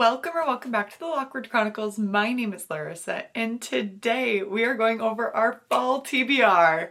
Welcome back to the Lockwood Chronicles. My name is Larissa, and today we are going over our fall TBR.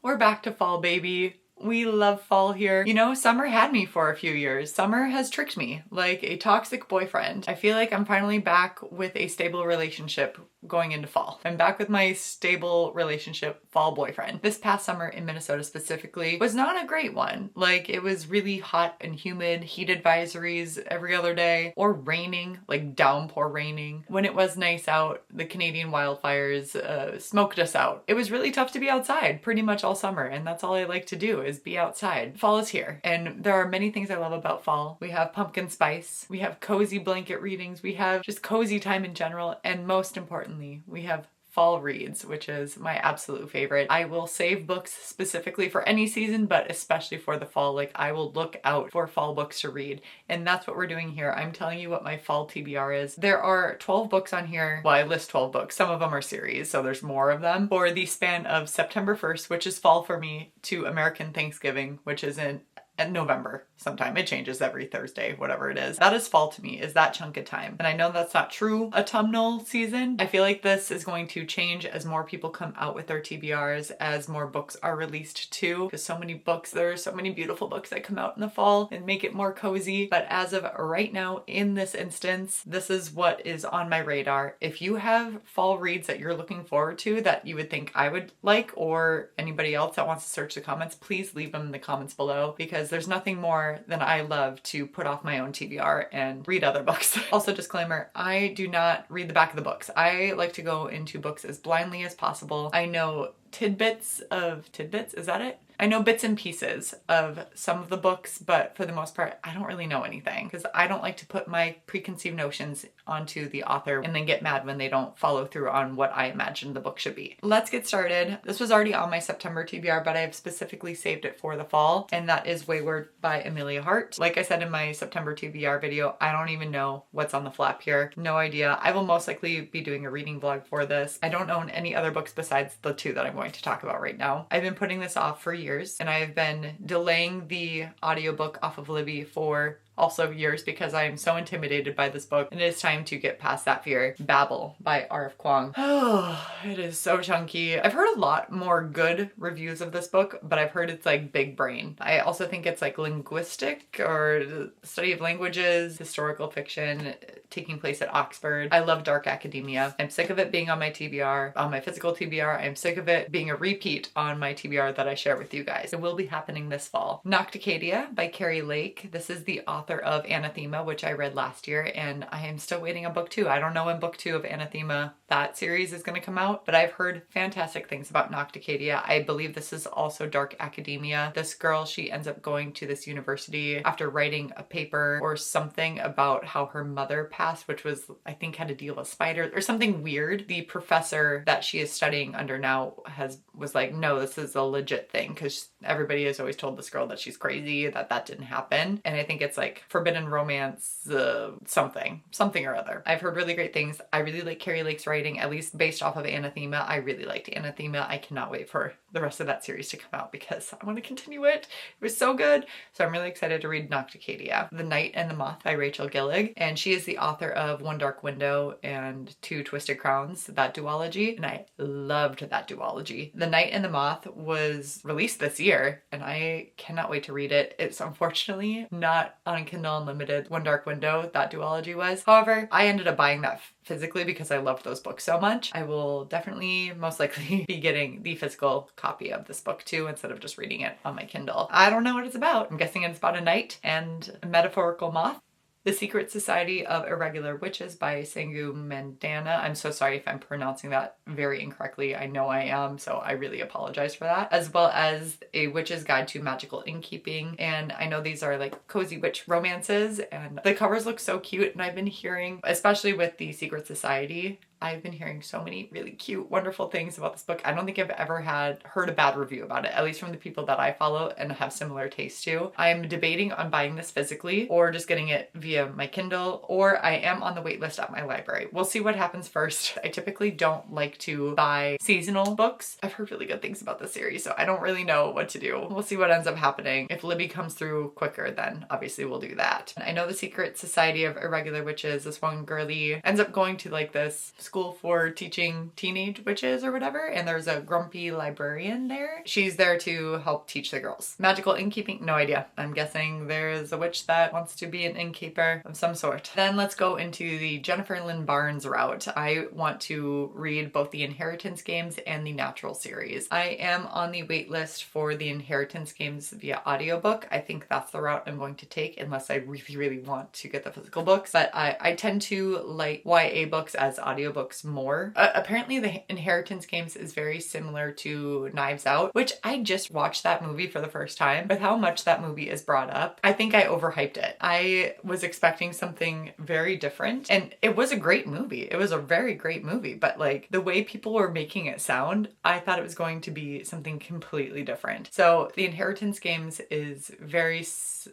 We're back to fall, baby. We love fall here. You know, summer had me for a few years. Summer has tricked me like a toxic boyfriend. I feel like I'm finally back with a stable relationship going into fall. I'm back with my stable relationship fall boyfriend. This past summer in Minnesota specifically was not a great one. Like, it was really hot and humid, heat advisories every other day, or raining, like downpour raining. When it was nice out, the Canadian wildfires smoked us out. It was really tough to be outside pretty much all summer, and that's all I like to do is be outside. Fall is here, and there are many things I love about fall. We have pumpkin spice, we have cozy blanket readings, we have just cozy time in general, and most importantly, we have fall reads, which is my absolute favorite. I will save books specifically for any season, but especially for the fall. Like, I will look out for fall books to read, and that's what we're doing here. I'm telling you what my fall TBR is. There are 12 books on here. Well, I list 12 books. Some of them are series, so there's more of them. For the span of September 1st, which is fall for me, to American Thanksgiving, which is in November sometime. It changes every Thursday, whatever it is. That is fall to me, is that chunk of time. And I know that's not true autumnal season. I feel like this is going to change as more people come out with their TBRs, as more books are released too. Because so many books, there are so many beautiful books that come out in the fall and make it more cozy. But as of right now, in this instance, this is what is on my radar. If you have fall reads that you're looking forward to that you would think I would like, or anybody else that wants to search the comments, please leave them in the comments below, because there's nothing more than I love to put off my own TBR and read other books. Also, disclaimer, I do not read the back of the books. I like to go into books as blindly as possible. I know tidbits, is that it? I know bits and pieces of some of the books, but for the most part, I don't really know anything, because I don't like to put my preconceived notions onto the author and then get mad when they don't follow through on what I imagined the book should be. Let's get started. This was already on my September TBR, but I've specifically saved it for the fall, and that is Wayward by Amelia Hart. Like I said in my September TBR video, I don't even know what's on the flap here. No idea. I will most likely be doing a reading vlog for this. I don't own any other books besides the two that I'm going to talk about right now. I've been putting this off for years, and I've been delaying the audiobook off of Libby for also years because I am so intimidated by this book, and it is time to get past that fear. Babel by R.F. Kuang. Oh, it is so chunky. I've heard a lot more good reviews of this book, but I've heard it's like big brain. I also think it's like linguistic or study of languages, historical fiction taking place at Oxford. I love dark academia. I'm sick of it being on my TBR, on my physical TBR. I'm sick of it being a repeat on my TBR that I share with you guys. It will be happening this fall. Nocticadia by Carrie Lake. This is the author of Anathema, which I read last year, and I am still waiting on book 2. I don't know when book 2 of Anathema, that series, is going to come out, but I've heard fantastic things about Nocticadia. I believe this is also dark academia. This girl, she ends up going to this university after writing a paper or something about how her mother passed, which was, I think, had to deal with spiders or something weird. The professor that she is studying under now was like, no, this is a legit thing, because everybody has always told this girl that she's crazy, that didn't happen. And I think it's like forbidden romance, something or other. I've heard really great things. I really like Carrie Lake's writing, at least based off of Anathema. I really liked Anathema. I cannot wait for the rest of that series to come out because I want to continue it. It was so good. So I'm really excited to read Nocticadia. The Night and the Moth by Rachel Gillig, and she is the author of One Dark Window and Two Twisted Crowns, that duology, and I loved that duology. The Night and the Moth was released this year, and I cannot wait to read it. It's unfortunately not on Kindle Unlimited. One Dark Window, that duology was. However, I ended up buying that physically because I loved those books so much. I will definitely most likely be getting the physical copy of this book too, instead of just reading it on my Kindle. I don't know what it's about. I'm guessing it's about a knight and a metaphorical moth. The Secret Society of Irregular Witches by Sangu Mandana. I'm so sorry if I'm pronouncing that very incorrectly. I know I am, so I really apologize for that. As well as A Witch's Guide to Magical Innkeeping. And I know these are like cozy witch romances, and the covers look so cute, and I've been hearing, especially with the Secret Society, I've been hearing so many really cute, wonderful things about this book. I don't think I've ever heard a bad review about it, at least from the people that I follow and have similar tastes to. I'm debating on buying this physically or just getting it via my Kindle, or I am on the wait list at my library. We'll see what happens first. I typically don't like to buy seasonal books. I've heard really good things about this series, so I don't really know what to do. We'll see what ends up happening. If Libby comes through quicker, then obviously we'll do that. I know The Secret Society of Irregular Witches, this one girly ends up going to like this school for teaching teenage witches or whatever, and there's a grumpy librarian there. She's there to help teach the girls. Magical innkeeping? No idea. I'm guessing there's a witch that wants to be an innkeeper of some sort. Then let's go into the Jennifer Lynn Barnes route. I want to read both the Inheritance games and the Natural series. I am on the wait list for the Inheritance games via audiobook. I think that's the route I'm going to take unless I really want to get the physical books. But I tend to like YA books as audiobooks more. Apparently the Inheritance games is very similar to Knives Out, which I just watched that movie for the first time. With how much that movie is brought up, I think I overhyped it. I was expecting something very different, and it was a great movie. It was a very great movie, but like the way people were making it sound, I thought it was going to be something completely different. So the Inheritance games is very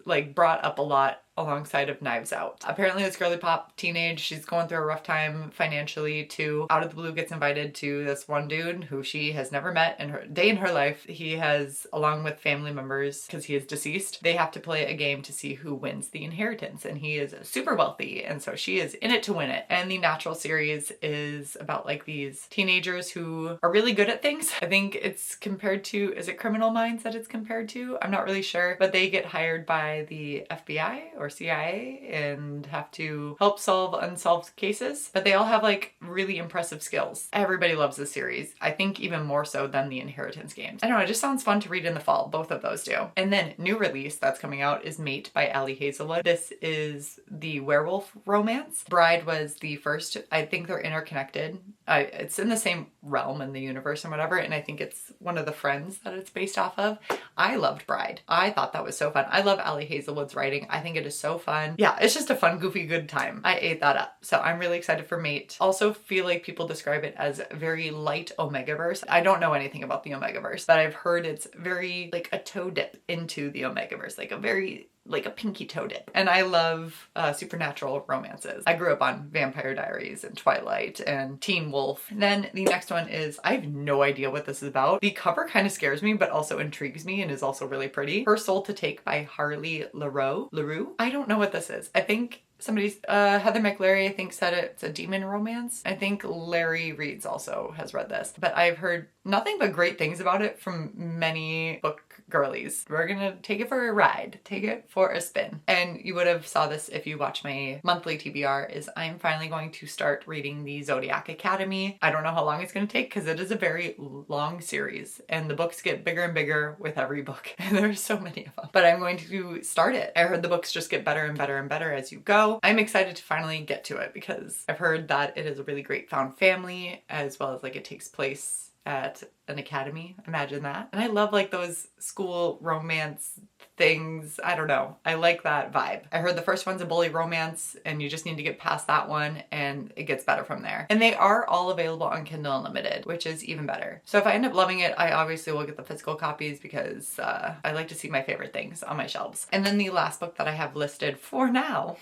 like brought up a lot alongside of Knives Out. Apparently this girly pop teenage, she's going through a rough time financially too. Out of the blue gets invited to this one dude who she has never met in her day in her life. He has, along with family members, because he is deceased, they have to play a game to see who wins the inheritance, and he is super wealthy, and so she is in it to win it. And the Natural series is about like these teenagers who are really good at things. I think it's compared to, is it Criminal Minds that it's compared to? I'm not really sure, but they get hired by the FBI or CIA and have to help solve unsolved cases, but they all have like really impressive skills. Everybody loves this series. I think even more so than the Inheritance games. I don't know, it just sounds fun to read in the fall. Both of those do. And then new release that's coming out is Mate by Ali Hazelwood. This is the werewolf romance. Bride was the first. I think they're interconnected. It's in the same realm in the universe and whatever, and I think it's one of the friends that it's based off of. I loved Bride. I thought that was so fun. I love Ali Hazelwood's writing. I think it is so fun. Yeah, it's just a fun, goofy, good time. I ate that up. So I'm really excited for Mate. Also feel like people describe it as very light Omegaverse. I don't know anything about the Omegaverse, but I've heard it's very like a toe dip into the Omegaverse, like a pinky toe dip. And I love supernatural romances. I grew up on Vampire Diaries and Twilight and Teen Wolf. Then the next one is, I have no idea what this is about. The cover kind of scares me, but also intrigues me and is also really pretty. Her Soul to Take by Harley LaRue. I don't know what this is. I think somebody's, Heather McLary, I think said it's a demon romance. I think Larry Reeds also has read this, but I've heard nothing but great things about it from many book girlies. We're gonna take it for a ride, take it for a spin. And you would have saw this if you watch my monthly TBR, is I'm finally going to start reading the Zodiac Academy. I don't know how long it's gonna take because it is a very long series and the books get bigger and bigger with every book. And there's so many of them, but I'm going to start it. I heard the books just get better and better and better as you go. I'm excited to finally get to it because I've heard that it is a really great found family, as well as like it takes place at an academy. Imagine that. And I love like those school romance things. I don't know. I like that vibe. I heard the first one's a bully romance and you just need to get past that one and it gets better from there. And they are all available on Kindle Unlimited, which is even better. So if I end up loving it, I obviously will get the physical copies because I like to see my favorite things on my shelves. And then the last book that I have listed for now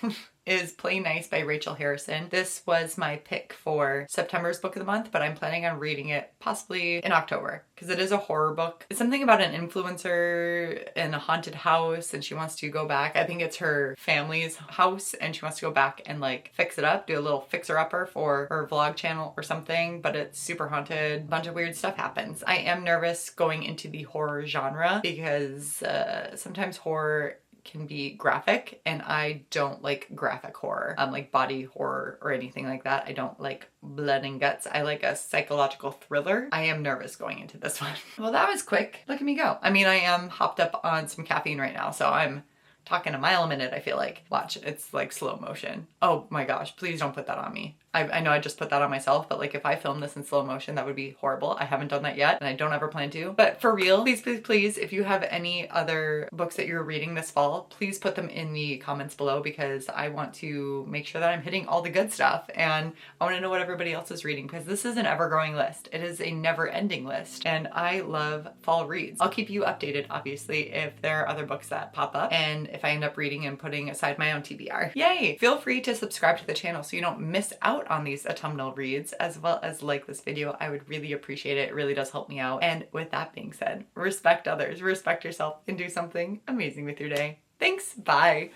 is Play Nice by Rachel Harrison. This was my pick for September's book of the month, but I'm planning on reading it possibly in October because it is a horror book. It's something about an influencer in a haunted house and she wants to go back. I think it's her family's house and she wants to go back and like fix it up, do a little fixer-upper for her vlog channel or something, but it's super haunted. A bunch of weird stuff happens. I am nervous going into the horror genre because sometimes horror can be graphic and I don't like graphic horror, like body horror or anything like that. I don't like blood and guts. I like a psychological thriller. I am nervous going into this one. Well, that was quick. Look at me go. I mean, I am hopped up on some caffeine right now, so I'm talking a mile a minute, I feel like. Watch, it's like slow motion. Oh my gosh, please don't put that on me. I know I just put that on myself, but like if I film this in slow motion, that would be horrible. I haven't done that yet and I don't ever plan to. But for real, please, please, please, if you have any other books that you're reading this fall, please put them in the comments below because I want to make sure that I'm hitting all the good stuff and I want to know what everybody else is reading because this is an ever-growing list. It is a never-ending list and I love fall reads. I'll keep you updated, obviously, if there are other books that pop up and if I end up reading and putting aside my own TBR. Yay! Feel free to subscribe to the channel so you don't miss out on these autumnal reads, as well as like this video. I would really appreciate it. It really does help me out. And with that being said, respect others, respect yourself, and do something amazing with your day. Thanks, bye.